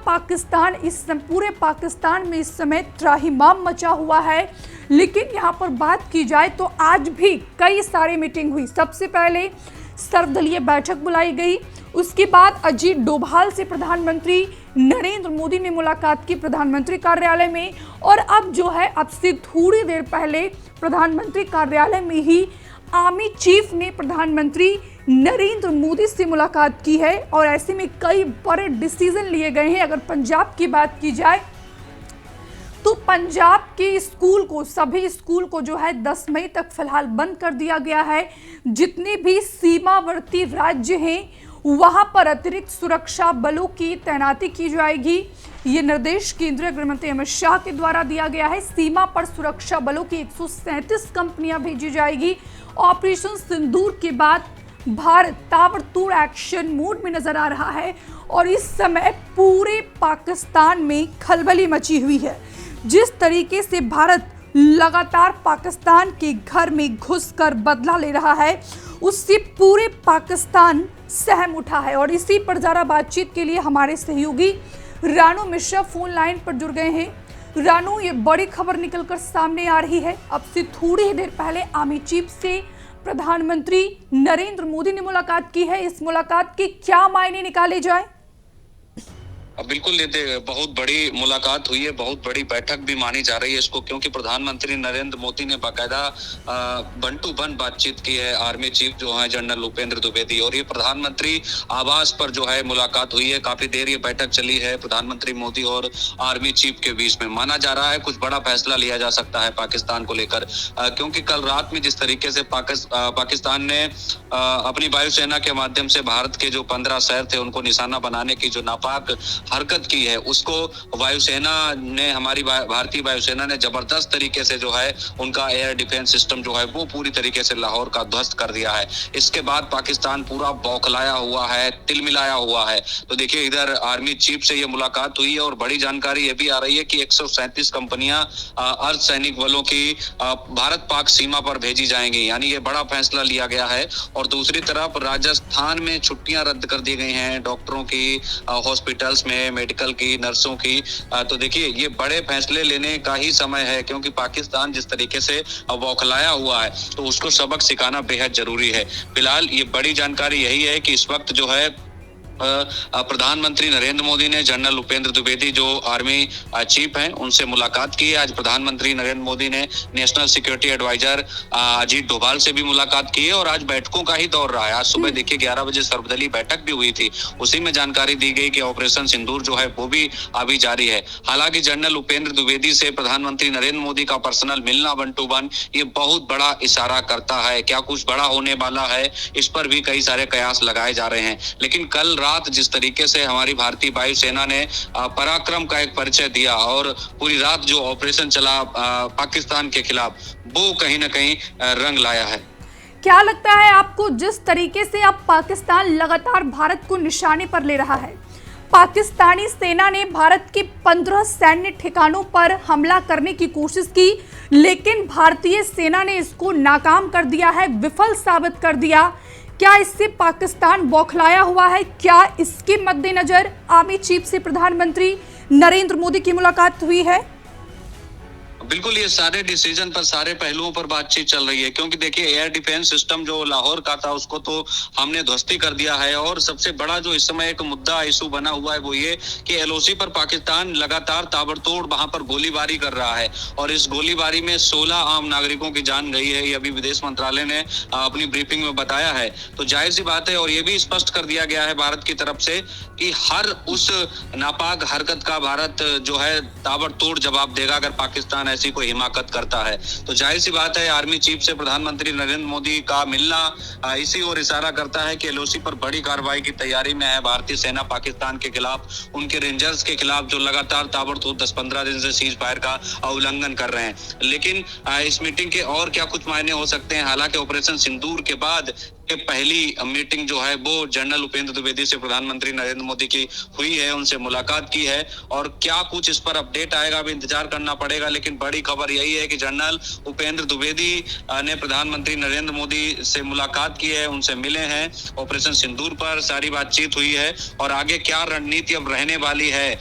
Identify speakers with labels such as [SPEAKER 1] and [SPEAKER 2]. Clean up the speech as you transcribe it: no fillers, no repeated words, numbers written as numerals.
[SPEAKER 1] पाकिस्तान पूरे पाकिस्तान में इस समय त्राहिमाम मचा हुआ है। लेकिन यहाँ पर बात की जाए तो आज भी कई सारी मीटिंग हुई। सबसे पहले सर्वदलीय बैठक बुलाई गई, उसके बाद अजीत डोभाल से प्रधानमंत्री नरेंद्र मोदी ने मुलाकात की प्रधानमंत्री कार्यालय में, और अब जो है अब से थोड़ी देर पहले प्रधानमंत्री कार्यालय में ही आर्मी चीफ ने प्रधानमंत्री नरेंद्र मोदी से मुलाकात की है। और ऐसे में कई बड़े डिसीजन लिए गए हैं। अगर पंजाब की बात की जाए तो पंजाब के स्कूल को, सभी स्कूल को जो है 10 मई तक फिलहाल बंद कर दिया गया है। जितने भी सीमावर्ती राज्य हैं वहां पर अतिरिक्त सुरक्षा बलों की तैनाती की जाएगी। ये निर्देश केंद्रीय गृह मंत्री अमित शाह के द्वारा दिया गया है। सीमा पर सुरक्षा बलों की 137 कंपनियां भेजी जाएगी। ऑपरेशन सिंदूर के बाद भारत ताबड़तोड़ एक्शन मोड में नजर आ रहा है और इस समय पूरे पाकिस्तान में खलबली मची हुई है। जिस तरीके से भारत लगातार पाकिस्तान के घर में घुसकर बदला ले रहा है, उससे पूरे पाकिस्तान सहम उठा है। और इसी पर जरा बातचीत के लिए हमारे सहयोगी रानू मिश्रा फोन लाइन पर जुड़ गए हैं। रानू, ये बड़ी खबर निकलकर सामने आ रही है। अब से थोड़ी ही देर पहले आर्मी चीफ से प्रधानमंत्री नरेंद्र मोदी ने मुलाकात की है। इस मुलाकात के क्या मायने निकाले जाए?
[SPEAKER 2] बिल्कुल, ये बहुत बड़ी मुलाकात हुई है, बहुत बड़ी बैठक भी मानी जा रही है इसको, क्योंकि प्रधानमंत्री नरेंद्र मोदी ने बाकायदा 1 to 1 बातचीत की है आर्मी चीफ जो है जनरल उपेंद्र द्विवेदी, और ये प्रधानमंत्री आवास पर जो है मुलाकात हुई है। काफी देर ये बैठक चली है प्रधानमंत्री मोदी और आर्मी चीफ के बीच में। माना जा रहा है कुछ बड़ा फैसला लिया जा सकता है पाकिस्तान को लेकर, क्योंकि कल रात में जिस तरीके से पाकिस्तान ने अपनी वायुसेना के माध्यम से भारत के जो 15 शहर थे उनको निशाना बनाने की जो नापाक हरकत की है, उसको वायुसेना ने, हमारी भारतीय वायुसेना ने जबरदस्त तरीके से जो है उनका एयर डिफेंस सिस्टम जो है वो पूरी तरीके से लाहौर का ध्वस्त कर दिया है। इसके बाद पाकिस्तान पूरा बौखलाया हुआ है, तिलमिलाया हुआ है। तो देखिए, इधर आर्मी चीफ से ये मुलाकात हुई है और बड़ी जानकारी ये भी आ रही है कि 137 कंपनियां अर्धसैनिक बलों की भारत पाक सीमा पर भेजी जाएंगी, यानी ये बड़ा फैसला लिया गया है। और दूसरी तरफ राजस्थान में छुट्टियां रद्द कर दी गई हैं डॉक्टरों की, हॉस्पिटल्स में मेडिकल की, नर्सों की। तो देखिए, ये बड़े फैसले लेने का ही समय है, क्योंकि पाकिस्तान जिस तरीके से बौखलाया हुआ है तो उसको सबक सिखाना बेहद जरूरी है। फिलहाल ये बड़ी जानकारी यही है कि इस वक्त जो है प्रधानमंत्री नरेंद्र मोदी ने जनरल उपेंद्र द्विवेदी जो आर्मी चीफ हैं उनसे मुलाकात की है। आज प्रधानमंत्री नरेंद्र मोदी ने national security adviser Ajit Doval से भी मुलाकात की है और आज बैठकों का ही दौर रहा है। आज सुबह देखिए 11 बजे सर्वदलीय बैठक भी हुई थी, उसी में जानकारी दी गई कि ऑपरेशन सिंदूर जो है वो भी अभी जारी है। हालांकि जनरल उपेंद्र द्विवेदी से प्रधानमंत्री नरेंद्र मोदी का पर्सनल मिलना 1 to 1 ये बहुत बड़ा इशारा करता है। क्या कुछ बड़ा होने वाला है, इस पर भी कई सारे कयास लगाए जा रहे हैं। लेकिन कल रात जिस तरीके से हमारी भारतीय वायुसेना ने पराक्रम का एक परिचय दिया और पूरी रात जो ऑपरेशन चला पाकिस्तान के खिलाफ, वो कहीं ना कहीं रंग लाया है।
[SPEAKER 1] क्या लगता है आपको, जिस तरीके से अब पाकिस्तान लगातार भारत को निशाने पर ले रहा है? पाकिस्तानी सेना ने भारत के 15 सैन्य ठिकानों पर हमला करने की कोशिश की, लेकिन भारतीय सेना ने इसको नाकाम कर दिया है, विफल साबित कर दिया। क्या इससे पाकिस्तान बौखलाया हुआ है? क्या इसके मद्देनजर आर्मी चीफ से प्रधानमंत्री नरेंद्र मोदी की मुलाकात हुई है?
[SPEAKER 2] बिल्कुल, ये सारे डिसीजन पर, सारे पहलुओं पर बातचीत चल रही है, क्योंकि देखिए एयर डिफेंस सिस्टम जो लाहौर का था उसको तो हमने ध्वस्ती कर दिया है। और सबसे बड़ा जो इस समय एक मुद्दा इशू बना हुआ है वो ये कि एलओसी पर पाकिस्तान लगातार ताबड़तोड़ वहां पर गोलीबारी कर रहा है और इस गोलीबारी में 16 आम नागरिकों की जान गई है। ये अभी विदेश मंत्रालय ने अपनी ब्रीफिंग में बताया है। तो जाहिर सी बात है, और ये भी स्पष्ट कर दिया गया है भारत की तरफ से कि हर उस नापाक हरकत का भारत जो है ताबड़तोड़ जवाब देगा अगर पाकिस्तान ऐसी कोई हिमाकत करता है। तो जाहिर सी बात है, आर्मी चीफ से प्रधानमंत्री नरेंद्र मोदी का मिलना इसी ओर इशारा करता है कि एलओसी पर बड़ी कार्रवाई की तैयारी में है भारतीय सेना। पाकिस्तान के खिलाफ, उनके रेंजर्स के खिलाफ जो लगातार ताबड़तोड़ 10-15 दिन से सीज फायर का उल्लंघन कर रहे हैं। लेकिन इस मीटिंग के और क्या कुछ मायने हो सकते हैं? हालांकि ऑपरेशन सिंदूर के बाद के पहली मीटिंग जो है वो जनरल उपेंद्र द्विवेदी से प्रधानमंत्री नरेंद्र मोदी की हुई है, उनसे मुलाकात की है और क्या कुछ इस पर अपडेट आएगा अभी इंतजार करना पड़ेगा। लेकिन बड़ी खबर यही है कि जनरल उपेंद्र द्विवेदी ने प्रधानमंत्री नरेंद्र मोदी से मुलाकात की है, उनसे मिले हैं, ऑपरेशन सिंदूर पर सारी बातचीत हुई है और आगे क्या रणनीति अब रहने वाली है